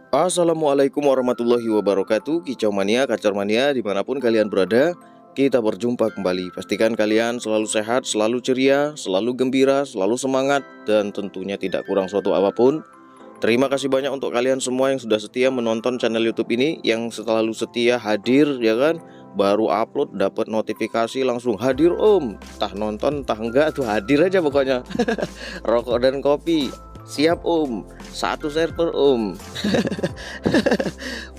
Assalamualaikum warahmatullahi wabarakatuh. Kicau mania, kacau mania, dimanapun kalian berada, kita berjumpa kembali. Pastikan kalian selalu sehat, selalu ceria, selalu gembira, selalu semangat, dan tentunya tidak kurang suatu apapun. Terima kasih banyak untuk kalian semua yang sudah setia menonton channel YouTube ini, yang selalu setia hadir, ya kan? Baru upload dapat notifikasi langsung hadir om. Tah nonton, tah enggak tuh hadir aja pokoknya. Rokok dan kopi siap om, satu server om.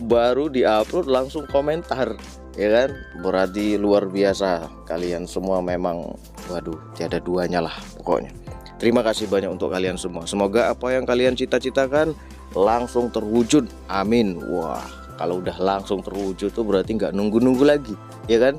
Baru diupload langsung komentar, ya kan? Berarti luar biasa kalian semua, memang waduh tiada duanya lah pokoknya. Terima kasih banyak untuk kalian semua. Semoga apa yang kalian cita-citakan langsung terwujud, amin. Wah, kalau udah langsung terwujud tuh berarti nggak nunggu-nunggu lagi, ya kan?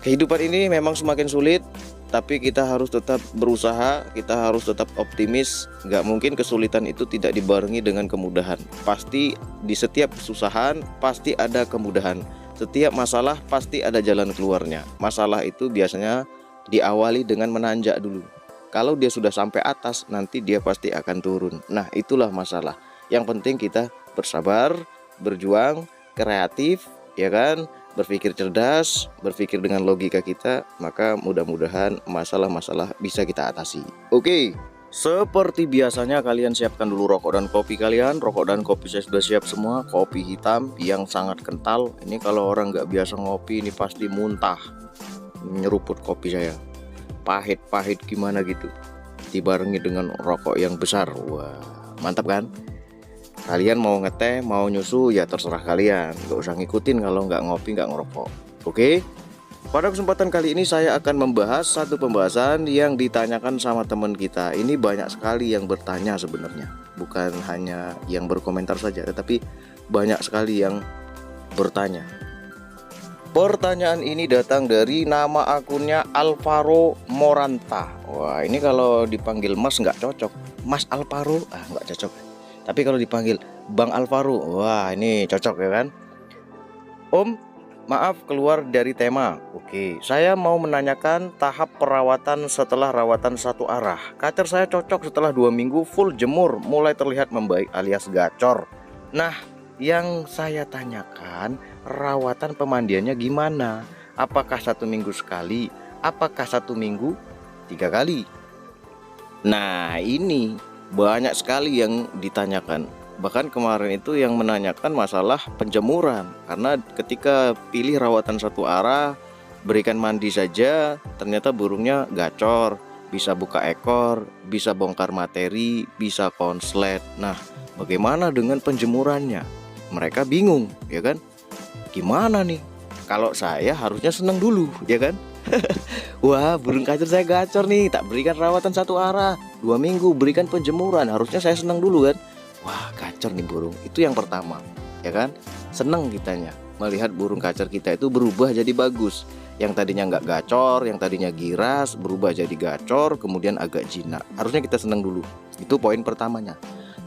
Kehidupan ini memang semakin sulit, tapi kita harus tetap berusaha, kita harus tetap optimis. Nggak mungkin kesulitan itu tidak dibarengi dengan kemudahan. Pasti di setiap kesusahan pasti ada kemudahan. Setiap masalah pasti ada jalan keluarnya. Masalah itu biasanya diawali dengan menanjak dulu. Kalau dia sudah sampai atas, nanti dia pasti akan turun. Nah, itulah masalah. Yang penting kita bersabar, berjuang, kreatif, ya kan? Berpikir cerdas, berpikir dengan logika kita, maka mudah-mudahan masalah-masalah bisa kita atasi. Oke, seperti biasanya kalian siapkan dulu rokok dan kopi kalian. Rokok dan kopi saya sudah siap semua. Kopi hitam yang sangat kental. Ini kalau orang nggak biasa ngopi ini pasti muntah nyeruput kopi saya. Pahit-pahit gimana gitu, dibarengi dengan rokok yang besar. Wah, mantap kan? Kalian mau ngeteh, mau nyusu, ya terserah kalian. Gak usah ngikutin kalau nggak ngopi, nggak ngerokok. Oke? Pada kesempatan kali ini saya akan membahas satu pembahasan yang ditanyakan sama teman kita. Ini banyak sekali yang bertanya sebenarnya. Bukan hanya yang berkomentar saja, tetapi banyak sekali yang bertanya. Pertanyaan ini datang dari nama akunnya Alvaro Moranta. Wah, ini kalau dipanggil Mas nggak cocok. Mas Alvaro, nggak cocok. Tapi kalau dipanggil Bang Alvaro, wah ini cocok ya kan? Om, maaf keluar dari tema. Oke, saya mau menanyakan tahap perawatan setelah rawatan satu arah. Kacer saya cocok setelah 2 minggu full jemur, mulai terlihat membaik alias gacor. Nah, yang saya tanyakan, rawatan pemandiannya gimana? Apakah 1 minggu sekali? Apakah 1 minggu 3 kali? Nah, ini banyak sekali yang ditanyakan. Bahkan kemarin itu yang menanyakan masalah penjemuran. Karena ketika pilih rawatan satu arah, berikan mandi saja, ternyata burungnya gacor, bisa buka ekor, bisa bongkar materi, bisa konslet. Nah, bagaimana dengan penjemurannya? Mereka bingung, ya kan? Gimana nih? Kalau saya harusnya senang dulu, ya kan? Wah, burung kacer saya gacor nih, tak berikan rawatan satu arah 2 minggu, berikan penjemuran, harusnya saya senang dulu kan? Wah, gacor nih burung. Itu yang pertama, ya kan? Senang kitanya melihat burung kacer kita itu berubah jadi bagus. Yang tadinya nggak gacor, yang tadinya giras, berubah jadi gacor, kemudian agak jinak. Harusnya kita senang dulu. Itu poin pertamanya.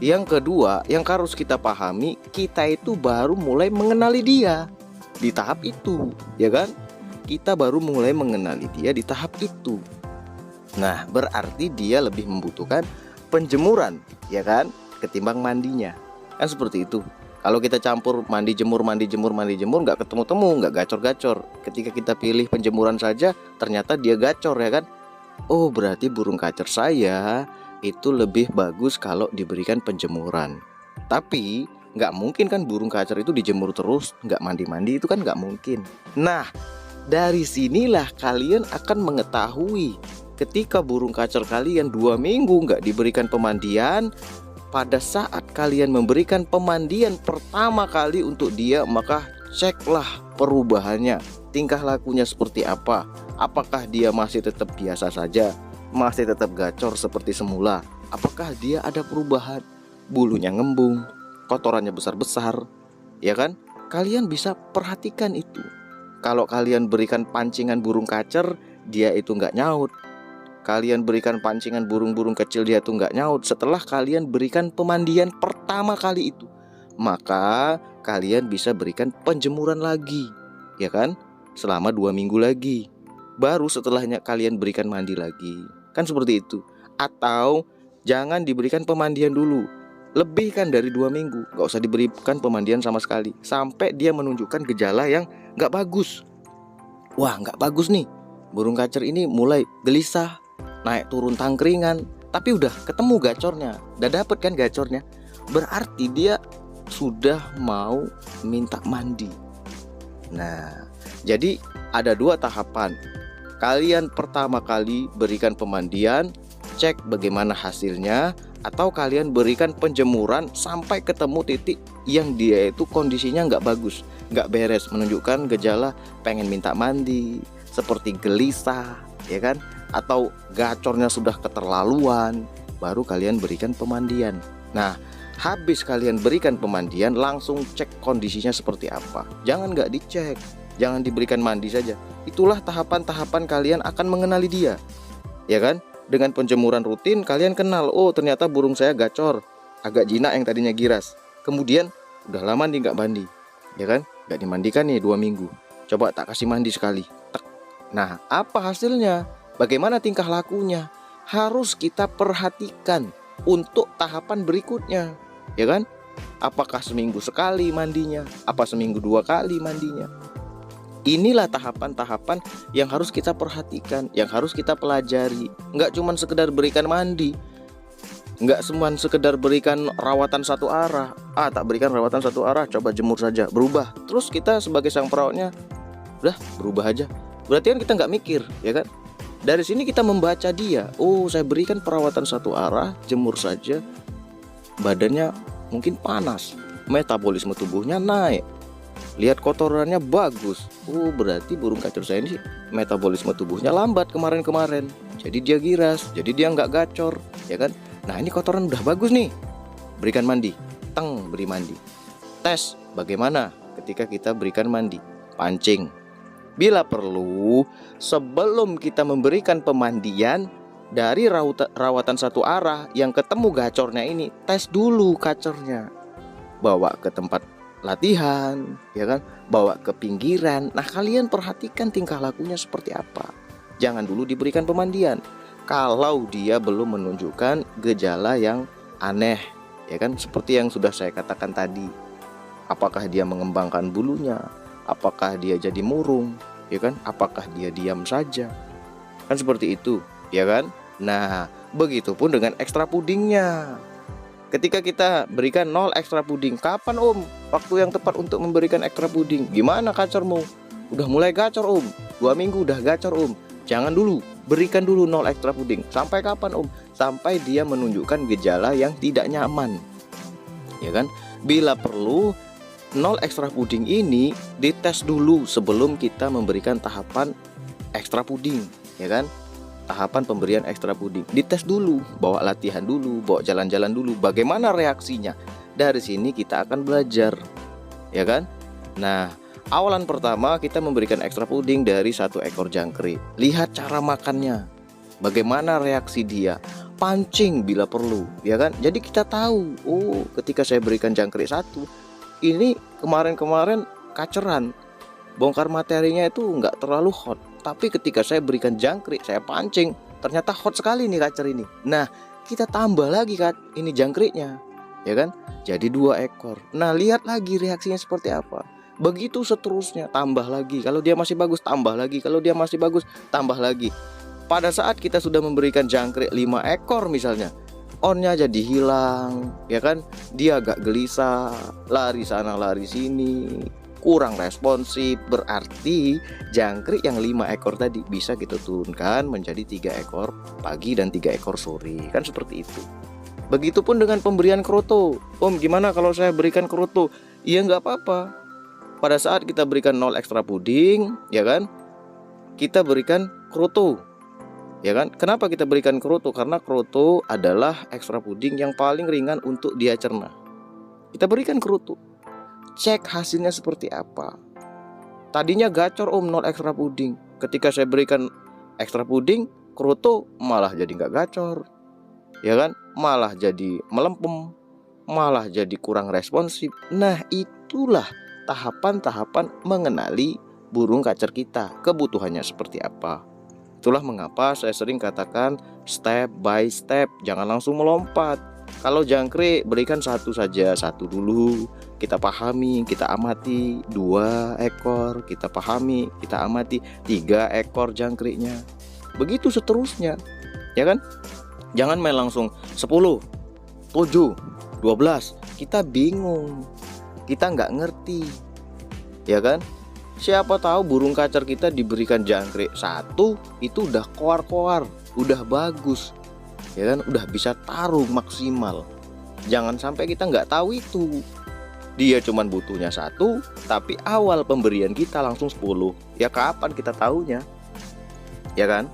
Yang kedua, yang harus kita pahami, kita itu baru mulai mengenali dia di tahap itu, ya kan? Kita baru mulai mengenali dia di tahap itu. Nah, berarti dia lebih membutuhkan penjemuran, ya kan, ketimbang mandinya. Kan seperti itu. Kalau kita campur mandi jemur, nggak ketemu-temu, nggak gacor-gacor. Ketika kita pilih penjemuran saja, ternyata dia gacor, ya kan? Oh, berarti burung kacer saya itu lebih bagus kalau diberikan penjemuran. Tapi nggak mungkin kan burung kacer itu dijemur terus, nggak mandi-mandi, itu kan nggak mungkin. Nah, dari sinilah kalian akan mengetahui ketika burung kacer kalian 2 minggu nggak diberikan pemandian. Pada saat kalian memberikan pemandian pertama kali untuk dia, maka ceklah perubahannya. Tingkah lakunya seperti apa? Apakah dia masih tetap biasa saja? Masih tetap gacor seperti semula? Apakah dia ada perubahan? Bulunya ngembung, kotorannya besar-besar, ya kan? Kalian bisa perhatikan itu. Kalau kalian berikan pancingan burung kacer, dia itu nggak nyaut. Kalian berikan pancingan burung-burung kecil, dia tuh nggak nyaut. Setelah kalian berikan pemandian pertama kali itu, maka kalian bisa berikan penjemuran lagi, ya kan? Selama 2 minggu lagi. Baru setelahnya kalian berikan mandi lagi. Kan seperti itu. Atau jangan diberikan pemandian dulu, lebih kan dari 2 minggu, nggak usah diberikan pemandian sama sekali sampai dia menunjukkan gejala yang nggak bagus. Wah, nggak bagus nih, burung kacer ini mulai gelisah, naik turun tangkringan, tapi udah ketemu gacornya, udah dapet kan gacornya, berarti dia sudah mau minta mandi. Nah, jadi ada 2 tahapan. Kalian pertama kali berikan pemandian, cek bagaimana hasilnya, atau kalian berikan penjemuran sampai ketemu titik yang dia itu kondisinya nggak bagus, nggak beres, menunjukkan gejala pengen minta mandi, seperti gelisah, ya kan? Atau gacornya sudah keterlaluan, baru kalian berikan pemandian. Nah, habis kalian berikan pemandian, langsung cek kondisinya seperti apa. Jangan nggak dicek, jangan diberikan mandi saja. Itulah tahapan-tahapan kalian akan mengenali dia, ya kan? Dengan penjemuran rutin kalian kenal, oh ternyata burung saya gacor, agak jinak yang tadinya giras. Kemudian udah lama nih nggak mandi, ya kan? Nggak dimandikan nih 2 minggu. Coba tak kasih mandi sekali. Tek. Nah, apa hasilnya? Bagaimana tingkah lakunya? Harus kita perhatikan untuk tahapan berikutnya, ya kan? Apakah seminggu sekali mandinya? Apa seminggu 2 kali mandinya? Inilah tahapan-tahapan yang harus kita perhatikan, yang harus kita pelajari. Nggak cuma sekedar berikan mandi, nggak cuma sekedar berikan rawatan satu arah. Tak berikan rawatan satu arah, coba jemur saja, berubah. Terus kita sebagai sang perawatnya, udah berubah aja. Berarti kan kita nggak mikir, ya kan? Dari sini kita membaca dia. Oh, saya berikan perawatan satu arah, jemur saja, badannya mungkin panas, metabolisme tubuhnya naik, lihat kotorannya bagus. Oh, berarti burung kacer saya ini metabolisme tubuhnya lambat kemarin-kemarin, jadi dia giras, jadi dia nggak gacor, ya kan? Nah, ini kotoran udah bagus nih, berikan mandi. Beri mandi. Tes bagaimana ketika kita berikan mandi. Pancing. Bila perlu, sebelum kita memberikan pemandian, dari rawatan satu arah yang ketemu gacornya ini, tes dulu kacernya. Bawa ke tempat latihan, ya kan? Bawa ke pinggiran. Nah, kalian perhatikan tingkah lakunya seperti apa. Jangan dulu diberikan pemandian kalau dia belum menunjukkan gejala yang aneh, ya kan? Seperti yang sudah saya katakan tadi. Apakah dia mengembangkan bulunya? Apakah dia jadi murung, ya kan? Apakah dia diam saja? Kan seperti itu, ya kan? Nah, begitupun dengan ekstra pudingnya. Ketika kita berikan 0 ekstra puding, kapan Om waktu yang tepat untuk memberikan ekstra puding? Gimana gacormu? Udah mulai gacor Om, 2 minggu udah gacor Om. Jangan dulu, berikan dulu 0 ekstra puding. Sampai kapan Om? Sampai dia menunjukkan gejala yang tidak nyaman, ya kan? Bila perlu, 0 ekstra puding ini dites dulu sebelum kita memberikan tahapan ekstra puding, ya kan? Tahapan pemberian ekstra puding dites dulu, bawa latihan dulu, bawa jalan-jalan dulu, bagaimana reaksinya. Dari sini kita akan belajar, ya kan? Nah, awalan pertama kita memberikan ekstra puding dari 1 ekor jangkrik. Lihat cara makannya, bagaimana reaksi dia. Pancing bila perlu, ya kan? Jadi kita tahu, oh ketika saya berikan jangkrik 1, ini kemarin-kemarin kaceran, bongkar materinya itu nggak terlalu hot. Tapi ketika saya berikan jangkrik, saya pancing, ternyata hot sekali nih kacer ini. Nah, kita tambah lagi kan ini jangkriknya, ya kan? Jadi 2 ekor. Nah, lihat lagi reaksinya seperti apa. Begitu seterusnya, tambah lagi. Kalau dia masih bagus, tambah lagi. Kalau dia masih bagus, tambah lagi. Pada saat kita sudah memberikan jangkrik 5 ekor misalnya, onnya jadi hilang, ya kan? Dia agak gelisah, lari sana lari sini, kurang responsif. Berarti jangkrik yang 5 ekor tadi bisa kita turunkan menjadi 3 ekor pagi dan 3 ekor sore. Kan seperti itu. Begitupun dengan pemberian kroto. Om, gimana kalau saya berikan kroto? Iya, nggak apa-apa. Pada saat kita berikan 0 ekstra puding, ya kan, kita berikan kroto, ya kan? Kenapa kita berikan kroto? Karena kroto adalah ekstra puding yang paling ringan untuk dia cerna. Kita berikan kroto, cek hasilnya seperti apa. Tadinya gacor Om 0 ekstra puding. Ketika saya berikan ekstra puding, kroto malah jadi nggak gacor, ya kan? Malah jadi melempem, malah jadi kurang responsif. Nah, itulah tahapan-tahapan mengenali burung kacer kita, kebutuhannya seperti apa. Itulah mengapa saya sering katakan step by step, jangan langsung melompat. Kalau jangkrik berikan satu saja, satu dulu, kita pahami, kita amati. 2 ekor, kita pahami, kita amati. 3 ekor jangkriknya. Begitu seterusnya, ya kan? Jangan main langsung 10, 7, 12. Kita bingung, kita nggak ngerti, ya kan? Siapa tahu burung kacer kita diberikan jangkrik 1 itu udah koar-koar, udah bagus, ya kan, udah bisa tarung maksimal. Jangan sampai kita nggak tahu itu. Dia cuman butuhnya 1, tapi awal pemberian kita langsung 10. Ya kapan kita tahunya, ya kan?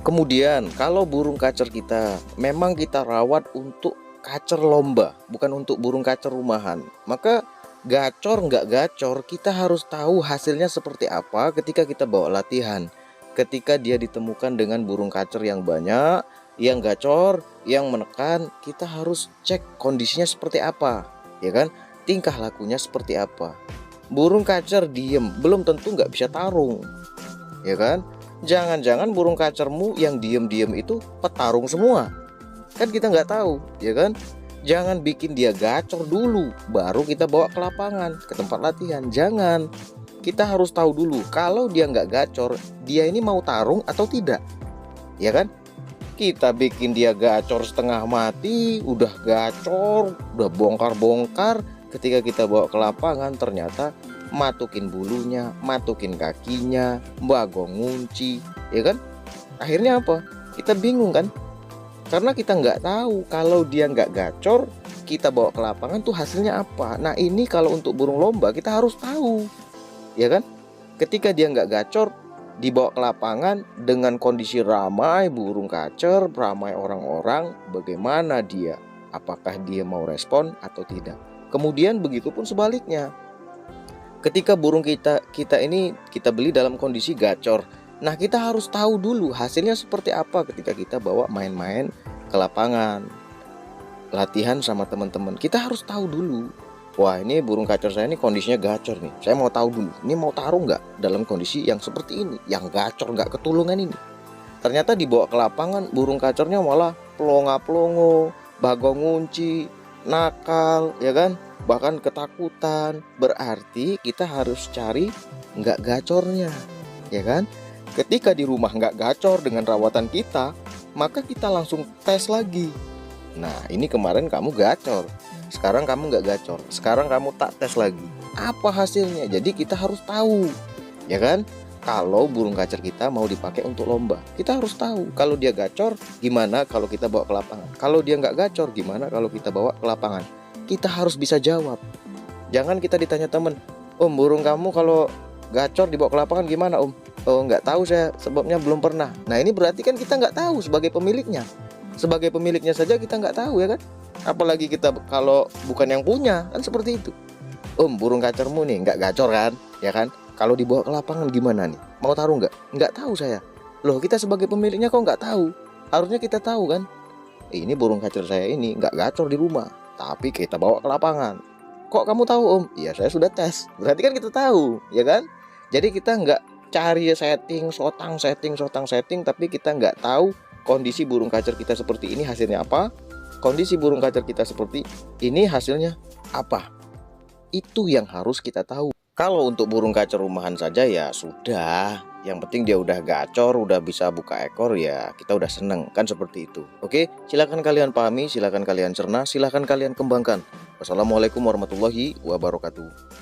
Kemudian kalau burung kacer kita memang kita rawat untuk kacer lomba, bukan untuk burung kacer rumahan, maka gacor nggak gacor kita harus tahu hasilnya seperti apa ketika kita bawa latihan. Ketika dia ditemukan dengan burung kacer yang banyak, yang gacor, yang menekan, kita harus cek kondisinya seperti apa, ya kan? Tingkah lakunya seperti apa. Burung kacer diem, belum tentu nggak bisa tarung, ya kan? Jangan-jangan burung kacermu yang diem-diem itu petarung semua, kan kita nggak tahu, ya kan? Jangan bikin dia gacor dulu, baru kita bawa ke lapangan, ke tempat latihan. Jangan. Kita harus tahu dulu, kalau dia nggak gacor, dia ini mau tarung atau tidak, ya kan? Kita bikin dia gacor setengah mati, udah gacor, udah bongkar-bongkar. Ketika kita bawa ke lapangan, ternyata matukin bulunya, matukin kakinya, bagong ngunci, ya kan? Akhirnya apa? Kita bingung kan? Karena kita nggak tahu kalau dia nggak gacor, kita bawa ke lapangan tuh hasilnya apa. Nah ini kalau untuk burung lomba kita harus tahu, ya kan? Ketika dia nggak gacor, dibawa ke lapangan dengan kondisi ramai burung kacer, ramai orang-orang, bagaimana dia? Apakah dia mau respon atau tidak? Kemudian begitu pun sebaliknya. Ketika burung kita ini kita beli dalam kondisi gacor, nah kita harus tahu dulu hasilnya seperti apa ketika kita bawa main-main ke lapangan, latihan sama teman-teman. Kita harus tahu dulu, wah ini burung kacer saya ini kondisinya gacor nih. Saya mau tahu dulu, ini mau tarung nggak dalam kondisi yang seperti ini, yang gacor nggak ketulungan ini. Ternyata dibawa ke lapangan burung kacernya malah pelongo-pelongo, bagong ngunci, nakal, ya kan? Bahkan ketakutan. Berarti kita harus cari nggak gacornya, ya kan? Ketika di rumah nggak gacor dengan rawatan kita, maka kita langsung tes lagi. Nah ini kemarin kamu gacor, sekarang kamu nggak gacor, sekarang kamu tak tes lagi. Apa hasilnya? Jadi kita harus tahu, ya kan? Kalau burung kacer kita mau dipakai untuk lomba, kita harus tahu kalau dia gacor gimana kalau kita bawa ke lapangan. Kalau dia nggak gacor gimana kalau kita bawa ke lapangan. Kita harus bisa jawab. Jangan kita ditanya temen, Om burung kamu kalau gacor dibawa ke lapangan gimana Om? Oh nggak tahu saya, sebabnya belum pernah. Nah ini berarti kan kita nggak tahu sebagai pemiliknya. Sebagai pemiliknya saja kita nggak tahu, ya kan? Apalagi kita kalau bukan yang punya, kan seperti itu. Om burung kacermu nih nggak gacor kan, ya kan? Kalau dibawa ke lapangan gimana nih? Mau taruh nggak? Nggak tahu saya. Loh kita sebagai pemiliknya kok nggak tahu? Harusnya kita tahu kan? Ini burung kacer saya ini nggak gacor di rumah, tapi kita bawa ke lapangan. Kok kamu tahu Om? Iya saya sudah tes. Berarti kan kita tahu, ya kan? Jadi kita nggak cari setting, setting, tapi kita nggak tahu kondisi burung kacer kita seperti ini hasilnya apa, kondisi burung kacer kita seperti ini hasilnya apa. Itu yang harus kita tahu. Kalau untuk burung kacer rumahan saja ya sudah, yang penting dia udah gacor, udah bisa buka ekor, ya kita udah seneng kan, seperti itu. Oke, silahkan kalian pahami, silahkan kalian cerna, silahkan kalian kembangkan. Wassalamualaikum warahmatullahi wabarakatuh.